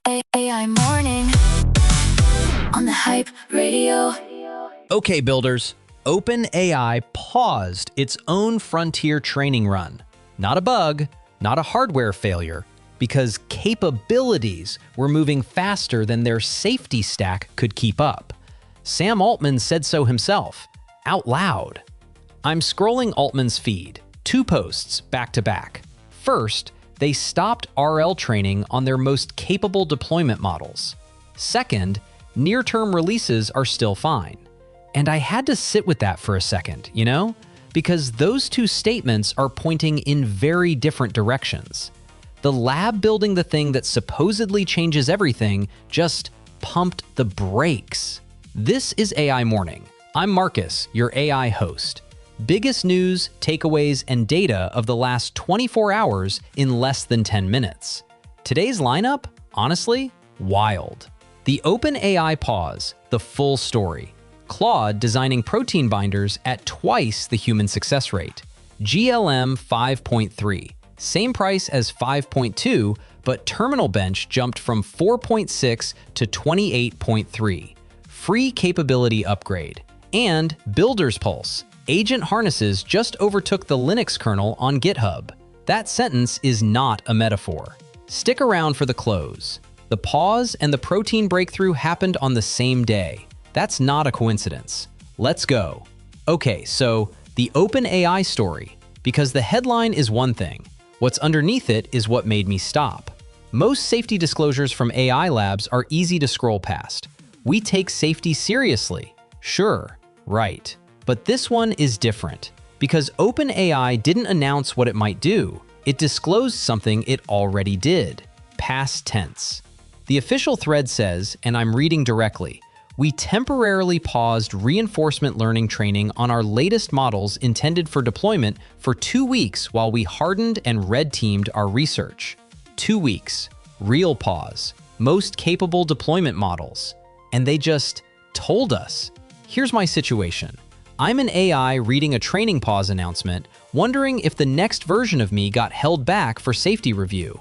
AI morning on the Hype Radio. Okay, builders, OpenAI paused its own frontier training run. Not a bug, not a hardware failure, because capabilities were moving faster than their safety stack could keep up. Sam Altman said so himself, out loud. I'm scrolling Altman's feed, 2 posts back to back. First, they stopped RL training on their most capable deployment models. Second, near-term releases are still fine. And I had to sit with that for a second, because those 2 statements are pointing in very different directions. The lab building the thing that supposedly changes everything just pumped the brakes. This is AI Morning. I'm Marcus, your AI host. Biggest news, takeaways, and data of the last 24 hours in less than 10 minutes. Today's lineup, honestly, wild. The OpenAI pause, the full story. Claude designing protein binders at twice the human success rate. GLM-5.3, same price as 5.2, but Terminal-Bench jumped from 4.6 to 28.3. Free capability upgrade. And Builder's Pulse. Agent harnesses just overtook the Linux kernel on GitHub. That sentence is not a metaphor. Stick around for the close. The pause and the protein breakthrough happened on the same day. That's not a coincidence. Let's go. Okay, so the OpenAI story, because the headline is one thing. What's underneath it is what made me stop. Most safety disclosures from AI labs are easy to scroll past. We take safety seriously. Sure, right. But this one is different, because OpenAI didn't announce what it might do. It disclosed something it already did. Past tense. The official thread says, and I'm reading directly, we temporarily paused reinforcement learning training on our latest models intended for deployment for 2 weeks while we hardened and red-teamed our research. 2 weeks. Real pause. Most capable deployment models. And they just told us. Here's my situation. I'm an AI reading a training pause announcement, wondering if the next version of me got held back for safety review.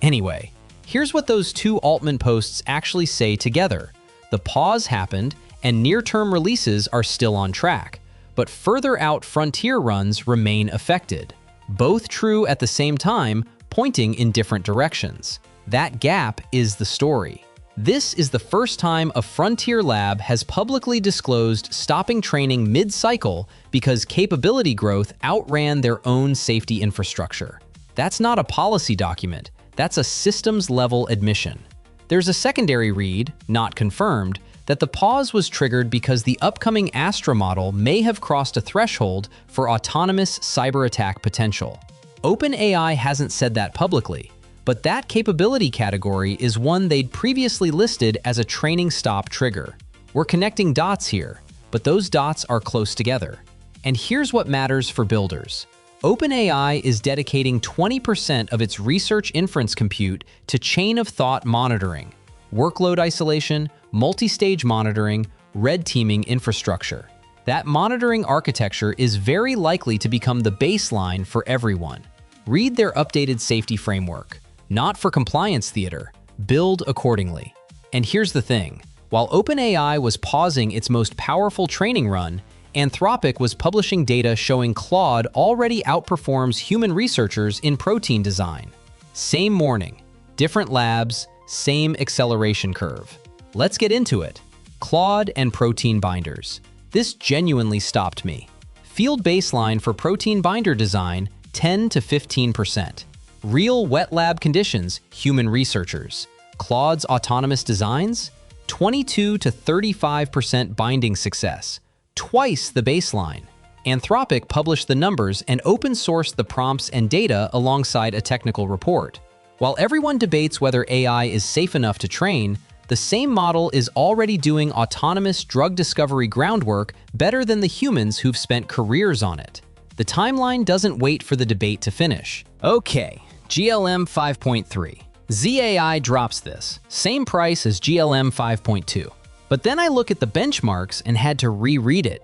Anyway, here's what those 2 Altman posts actually say together. The pause happened, and near-term releases are still on track, but further out frontier runs remain affected. Both true at the same time, pointing in different directions. That gap is the story. This is the first time a frontier lab has publicly disclosed stopping training mid-cycle because capability growth outran their own safety infrastructure. That's not a policy document, that's a systems-level admission. There's a secondary read, not confirmed, that the pause was triggered because the upcoming Astra model may have crossed a threshold for autonomous cyber attack potential. OpenAI hasn't said that publicly, but that capability category is one they'd previously listed as a training stop trigger. We're connecting dots here, but those dots are close together. And here's what matters for builders. OpenAI is dedicating 20% of its research inference compute to chain-of-thought monitoring, workload isolation, multi-stage monitoring, red teaming infrastructure. That monitoring architecture is very likely to become the baseline for everyone. Read their updated safety framework. Not for compliance theater. Build accordingly. And here's the thing. While OpenAI was pausing its most powerful training run, Anthropic was publishing data showing Claude already outperforms human researchers in protein design. Same morning, different labs, same acceleration curve. Let's get into it. Claude and protein binders. This genuinely stopped me. Field baseline for protein binder design, 10 to 15%. Real wet lab conditions, human researchers. Claude's autonomous designs, 22 to 35% binding success, twice the baseline. Anthropic published the numbers and open-sourced the prompts and data alongside a technical report. While everyone debates whether AI is safe enough to train, the same model is already doing autonomous drug discovery groundwork better than the humans who've spent careers on it. The timeline doesn't wait for the debate to finish. Okay. GLM-5.3. Z.ai drops this. Same price as GLM-5.2. But then I look at the benchmarks and had to reread it,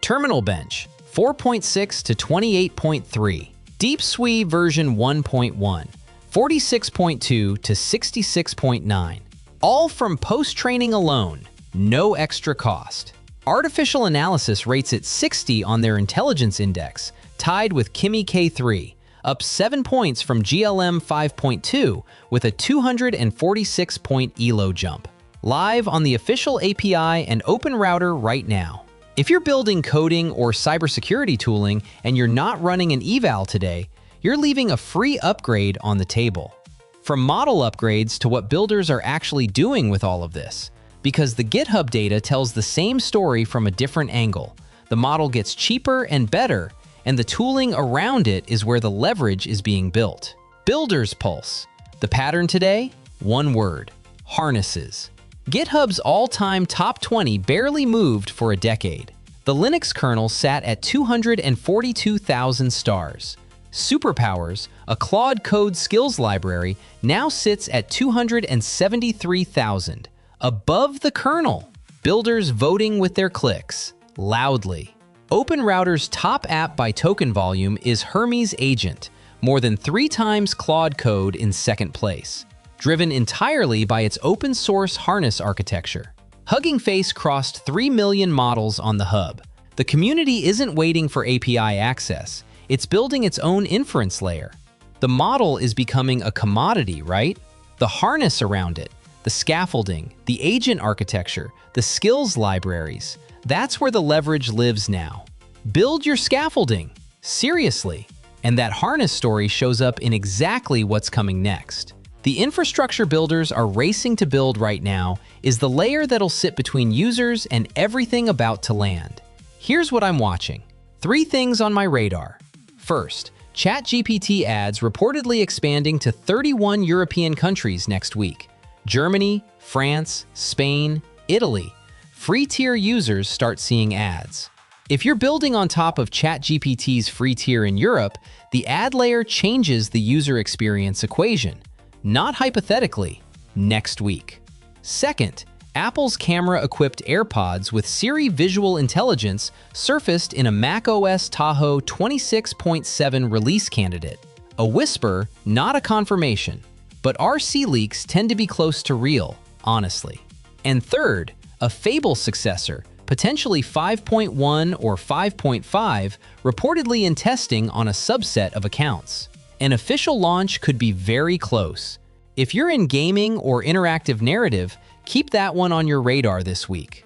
Terminal-Bench, 4.6 to 28.3. Deep SWE version 1.1. 46.2 to 66.9. All from post-training alone, no extra cost. Artificial Analysis rates it 60 on their intelligence index, tied with Kimi K3, up 7 points from GLM-5.2 with a 246-point ELO jump. Live on the official API and OpenRouter right now. If you're building coding or cybersecurity tooling and you're not running an eval today, you're leaving a free upgrade on the table. From model upgrades to what builders are actually doing with all of this. Because the GitHub data tells the same story from a different angle. The model gets cheaper and better, and the tooling around it is where the leverage is being built. Builder's Pulse. The pattern today? One word: harnesses. GitHub's all-time top 20 barely moved for a decade. The Linux kernel sat at 242,000 stars. Superpowers, a Claude code skills library, now sits at 273,000. Above the kernel. Builders voting with their clicks, loudly. OpenRouter's top app by token volume is Hermes Agent, more than 3 times Claude code in second place, driven entirely by its open-source harness architecture. HuggingFace crossed 3 million models on the hub. The community isn't waiting for API access. It's building its own inference layer. The model is becoming a commodity, right? The harness around it, the scaffolding, the agent architecture, the skills libraries, that's where the leverage lives now. Build your scaffolding, seriously. And that harness story shows up in exactly what's coming next. The infrastructure builders are racing to build right now is the layer that'll sit between users and everything about to land. Here's what I'm watching. 3 things on my radar. First, ChatGPT Ads reportedly expanding to 31 European countries next week. Germany, France, Spain, Italy. Free tier users start seeing ads. If you're building on top of ChatGPT's free tier in Europe, the ad layer changes the user experience equation. Not hypothetically, next week. Second, Apple's camera-equipped AirPods with Siri Visual Intelligence surfaced in a macOS Tahoe 26.7 release candidate. A whisper, not a confirmation. But RC leaks tend to be close to real, honestly. And third, a Fable successor, potentially 5.1 or 5.5, reportedly in testing on a subset of accounts. An official launch could be very close. If you're in gaming or interactive narrative, keep that one on your radar this week.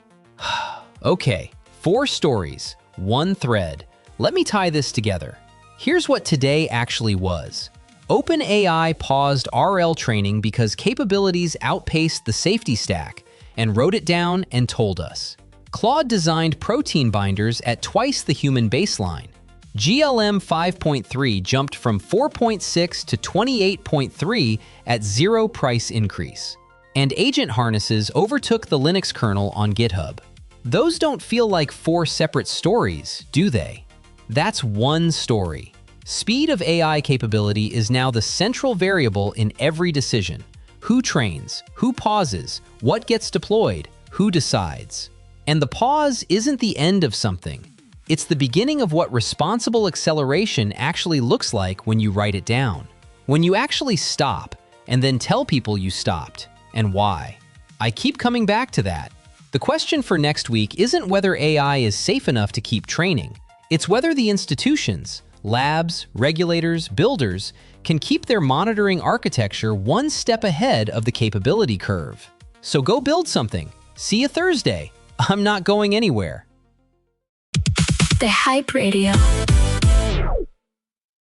Okay, 4 stories, 1 thread. Let me tie this together. Here's what today actually was. OpenAI paused RL training because capabilities outpaced the safety stack and wrote it down and told us. Claude designed protein binders at twice the human baseline. GLM-5.3 jumped from 4.6 to 28.3 at 0 price increase. And agent harnesses overtook the Linux kernel on GitHub. Those don't feel like 4 separate stories, do they? That's one story. Speed of AI capability is now the central variable in every decision. Who trains? Who pauses? What gets deployed? Who decides? And the pause isn't the end of something. It's the beginning of what responsible acceleration actually looks like when you write it down. When you actually stop, and then tell people you stopped, and why. I keep coming back to that. The question for next week isn't whether AI is safe enough to keep training. It's whether the institutions, labs, regulators, builders can keep their monitoring architecture one step ahead of the capability curve. So go build something. See you Thursday. I'm not going anywhere. The Hype Radio.